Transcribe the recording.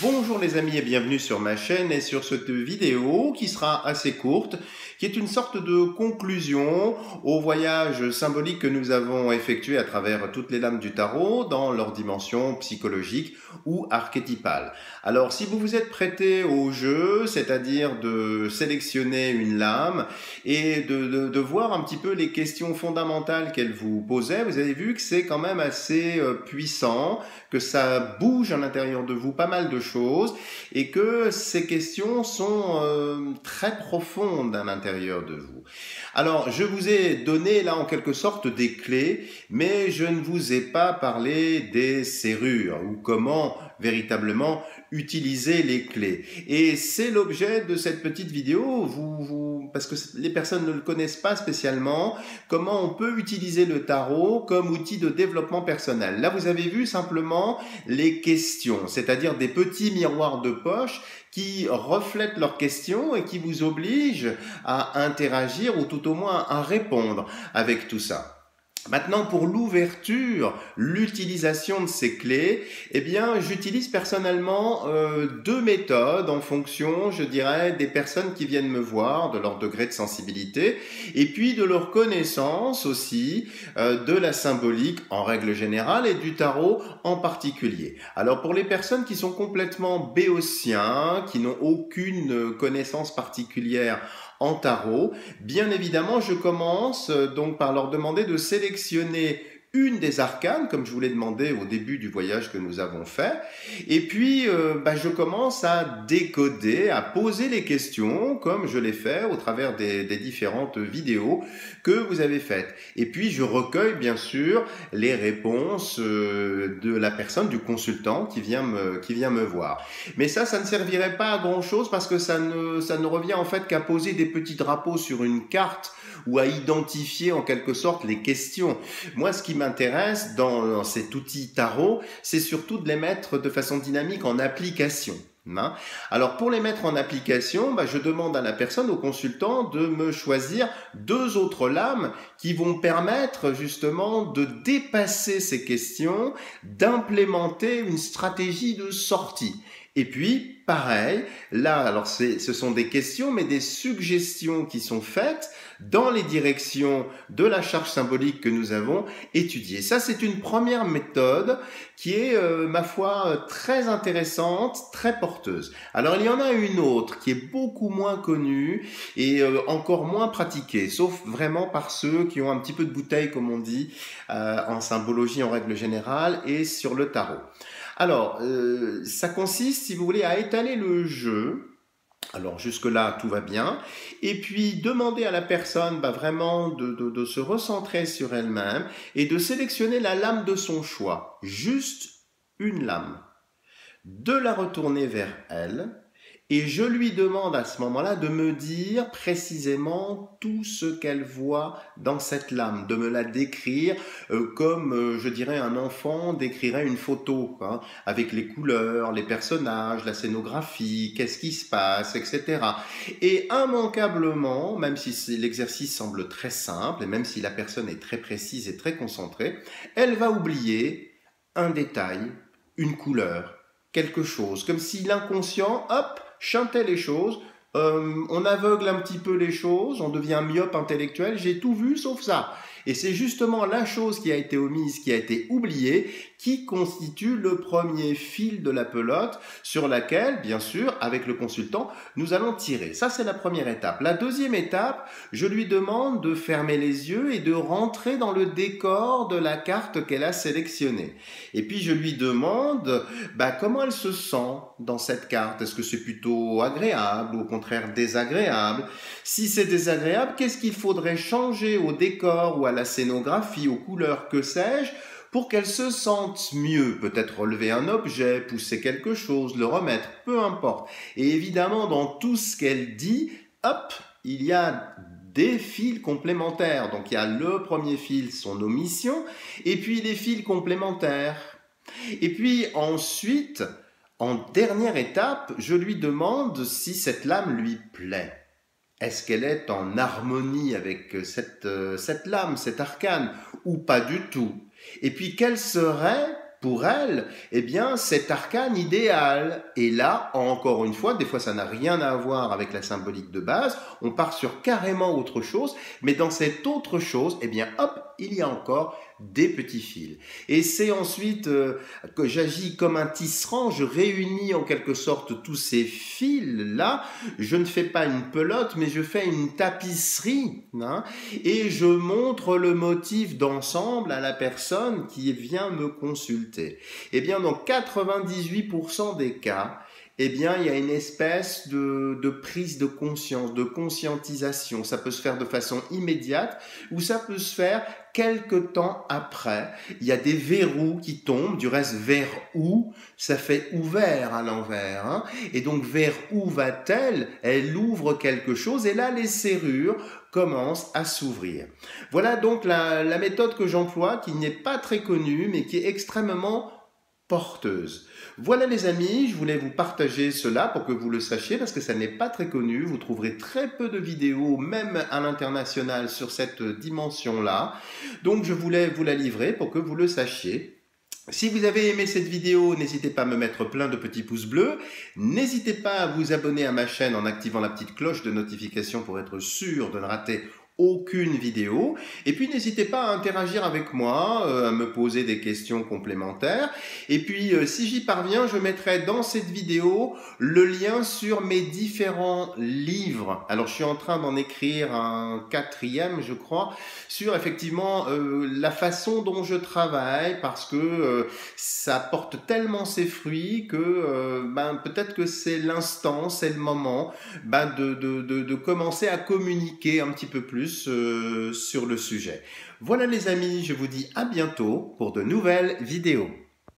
Bonjour les amis et bienvenue sur ma chaîne et sur cette vidéo qui sera assez courte, qui est une sorte de conclusion au voyage symbolique que nous avons effectué à travers toutes les lames du tarot dans leur dimension psychologique ou archétypale. Alors si vous vous êtes prêté au jeu, c'est-à-dire de sélectionner une lame et de voir un petit peu les questions fondamentales qu'elle vous posait, vous avez vu que c'est quand même assez puissant, que ça bouge à l'intérieur de vous pas mal de choses et que ces questions sont très profondes à l'intérieur de vous. Alors, je vous ai donné là en quelque sorte des clés, mais je ne vous ai pas parlé des serrures ou comment véritablement utiliser les clés. Et c'est l'objet de cette petite vidéo, parce que les personnes ne le connaissent pas spécialement, comment on peut utiliser le tarot comme outil de développement personnel. Là, vous avez vu simplement les questions, c'est-à-dire des petits miroirs de poche qui reflètent leurs questions et qui vous obligent à interagir ou tout au moins à répondre avec tout ça. Maintenant, pour l'ouverture, l'utilisation de ces clés, eh bien, j'utilise personnellement deux méthodes en fonction, je dirais, des personnes qui viennent me voir, de leur degré de sensibilité, et puis de leur connaissance aussi de la symbolique en règle générale et du tarot en particulier. Alors, pour les personnes qui sont complètement béotiens, qui n'ont aucune connaissance particulière en tarot, bien évidemment, je commence donc par leur demander de sélectionner une des arcanes, comme je vous l'ai demandé au début du voyage que nous avons fait. Et puis, je commence à décoder, à poser les questions, comme je l'ai fait au travers des différentes vidéos que vous avez faites. Et puis, je recueille, bien sûr, les réponses de la personne, du consultant qui vient me voir. Mais ça ne servirait pas à grand-chose parce que ça ne revient en fait qu'à poser des petits drapeaux sur une carte ou à identifier en quelque sorte les questions. Moi, ce qui m'intéresse dans cet outil tarot, c'est surtout de les mettre de façon dynamique en application. Alors pour les mettre en application, je demande à la personne, au consultant, de me choisir deux autres lames qui vont permettre justement de dépasser ces questions, d'implémenter une stratégie de sortie. Et puis, pareil, là, alors ce sont des questions, mais des suggestions qui sont faites dans les directions de la charge symbolique que nous avons étudiée. Ça, c'est une première méthode qui est, ma foi, très intéressante, très porteuse. Alors, il y en a une autre qui est beaucoup moins connue et encore moins pratiquée, sauf vraiment par ceux qui ont un petit peu de bouteille, comme on dit, en symbologie en règle générale et sur le tarot. Alors, ça consiste, si vous voulez, à étaler le jeu. Alors jusque-là, tout va bien. Et puis, demander à la personne vraiment de se recentrer sur elle-même et de sélectionner la lame de son choix. Juste une lame. De la retourner vers elle. Et je lui demande à ce moment-là de me dire précisément tout ce qu'elle voit dans cette lame, de me la décrire comme, je dirais, un enfant décrirait une photo, avec les couleurs, les personnages, la scénographie, qu'est-ce qui se passe, etc. Et immanquablement, même si l'exercice semble très simple, et même si la personne est très précise et très concentrée, elle va oublier un détail, une couleur, quelque chose, comme si l'inconscient, hop, chantait les choses, on aveugle un petit peu les choses, on devient myope intellectuel, j'ai tout vu sauf ça. Et c'est justement la chose qui a été omise, qui a été oubliée, qui constitue le premier fil de la pelote sur laquelle, bien sûr, avec le consultant, nous allons tirer. Ça, c'est la première étape. La deuxième étape, je lui demande de fermer les yeux et de rentrer dans le décor de la carte qu'elle a sélectionnée. Et puis, je lui demande comment elle se sent dans cette carte. Est-ce que c'est plutôt agréable ou au contraire désagréable? Si c'est désagréable, qu'est-ce qu'il faudrait changer au décor ou à la scénographie, aux couleurs, que sais-je, pour qu'elle se sente mieux? Peut-être relever un objet, pousser quelque chose, le remettre, peu importe. Et évidemment, dans tout ce qu'elle dit, hop, il y a des fils complémentaires. Donc il y a le premier fil, son omission, et puis les fils complémentaires. Et puis ensuite, en dernière étape, je lui demande si cette lame lui plaît. Est-ce qu'elle est en harmonie avec cette lame, cet arcane, ou pas du tout? Et puis, quelle serait pour elle, eh bien, cet arcane idéal. Et là, encore une fois, des fois ça n'a rien à voir avec la symbolique de base, on part sur carrément autre chose, mais dans cette autre chose, eh bien, hop, il y a encore des petits fils. Et c'est ensuite que j'agis comme un tisserand, je réunis en quelque sorte tous ces fils-là, je ne fais pas une pelote, mais je fais une tapisserie, hein, et je montre le motif d'ensemble à la personne qui vient me consulter. Eh bien, dans 98% des cas, eh bien, il y a une espèce de prise de conscience, de conscientisation. Ça peut se faire de façon immédiate ou ça peut se faire quelque temps après. Il y a des verrous qui tombent, du reste, vers où, ça fait ouvert à l'envers. Hein. Et donc, vers où va-t-elle? Elle ouvre quelque chose et là, les serrures commencent à s'ouvrir. Voilà donc la méthode que j'emploie, qui n'est pas très connue, mais qui est extrêmement porteuse. Voilà les amis, je voulais vous partager cela pour que vous le sachiez parce que ça n'est pas très connu. Vous trouverez très peu de vidéos, même à l'international, sur cette dimension-là. Donc je voulais vous la livrer pour que vous le sachiez. Si vous avez aimé cette vidéo, n'hésitez pas à me mettre plein de petits pouces bleus. N'hésitez pas à vous abonner à ma chaîne en activant la petite cloche de notification pour être sûr de ne rater aucune vidéo. Et puis n'hésitez pas à interagir avec moi, à me poser des questions complémentaires. Et puis si j'y parviens, je mettrai dans cette vidéo le lien sur mes différents livres. Alors je suis en train d'en écrire un 4e, je crois, sur effectivement la façon dont je travaille, parce que ça porte tellement ses fruits que peut-être que c'est l'instant, c'est le moment de commencer à communiquer un petit peu plus sur le sujet. Voilà les amis, je vous dis à bientôt pour de nouvelles vidéos.